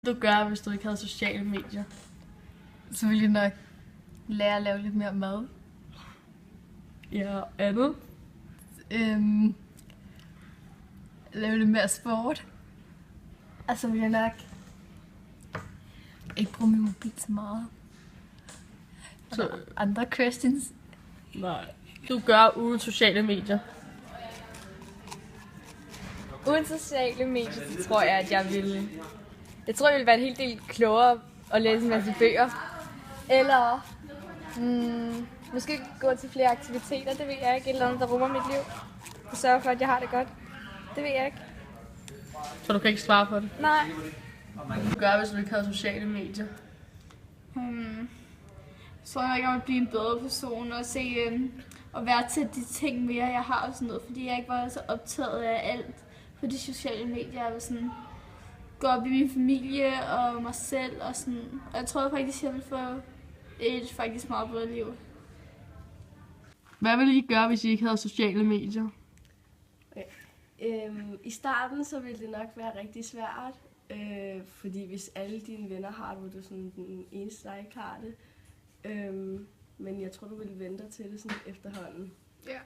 du gøre, hvis du ikke havde sociale medier? Så ville jeg nok lære at lave lidt mere mad. Ja, andet? Lave lidt mere sport. Og så ville jeg nok ikke bruge min mobil så meget. Så, Andre questions? nej. Du gør uden sociale medier. Uden sociale medier, så tror jeg, at jeg ville være en hel del klogere og læse en masse bøger. Eller måske gå til flere aktiviteter, det ved jeg ikke. Et eller andet, der rummer mit liv. Og sørge for, at jeg har det godt. Det ved jeg ikke. Så du kan ikke svare på det. Nej. Du gør, hvis du ikke havde sociale medier. Så tror jeg ikke, jeg vil blive en bedre person og se og værdsætte de ting mere, jeg har og sådan noget, fordi jeg ikke var så optaget af alt på de sociale medier. Jeg vil sådan gå op i min familie og mig selv og sådan. Og jeg tror faktisk, jeg vil få et faktisk meget bedre liv. Hvad ville I gøre, hvis I ikke havde sociale medier? I starten så ville det nok være rigtig svært, fordi hvis alle dine venner har det, hvor du sådan den eneste, der ikke har det. Men jeg tror, du ville vente til det sådan efterhånden. Ja.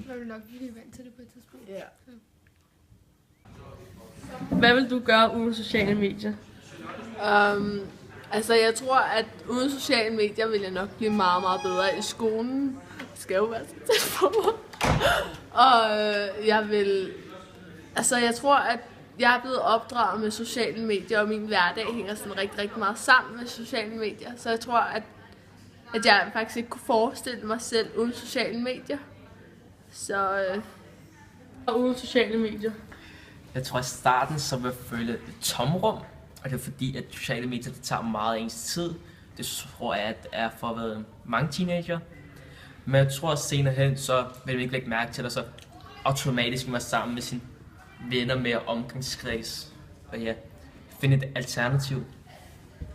Så vil nok blive vant til det på et tidspunkt. Ja. Hvad vil du gøre uden sociale medier? Altså jeg tror, at uden sociale medier vil jeg nok blive meget, meget bedre i skolen. Det skal jo være så tæt på mig. Og jeg tror, at jeg er blevet opdraget med sociale medier, og min hverdag hænger sådan rigtig, rigtig meget sammen med sociale medier. Så jeg tror, at jeg faktisk ikke kunne forestille mig selv uden sociale medier. Så Uden sociale medier. Jeg tror, at i starten så vil jeg føle et tomrum, og det er fordi, at sociale medier det tager meget af ens tid. Det tror jeg, at er for at være mange teenager. Men jeg tror, at senere hen, så vil man ikke lægge mærke til det, så automatisk være sammen med sine venner med omgangskreds. Og ja, finde et alternativ.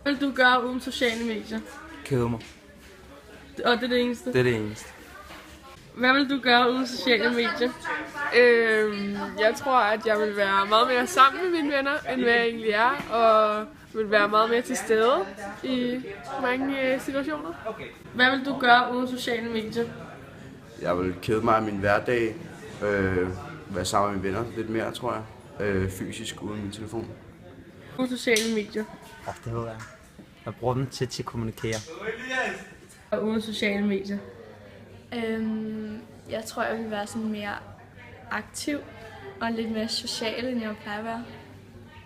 Hvad vil du gøre uden sociale medier? Kede mig. Og det er det eneste? Det er det eneste. Hvad vil du gøre uden sociale medier? jeg tror, at jeg vil være meget mere sammen med mine venner, end hvad jeg egentlig er. Og vil være meget mere til stede i mange situationer. Hvad vil du gøre uden sociale medier? Jeg vil kede mig af min hverdag, være sammen med mine venner lidt mere, tror jeg. Fysisk uden min telefon. Uden sociale medier. Det ved jeg. Jeg bruger dem til at kommunikere. Og uden sociale medier. Jeg tror, jeg vil være sådan mere aktiv og lidt mere social, end jeg plejer at være.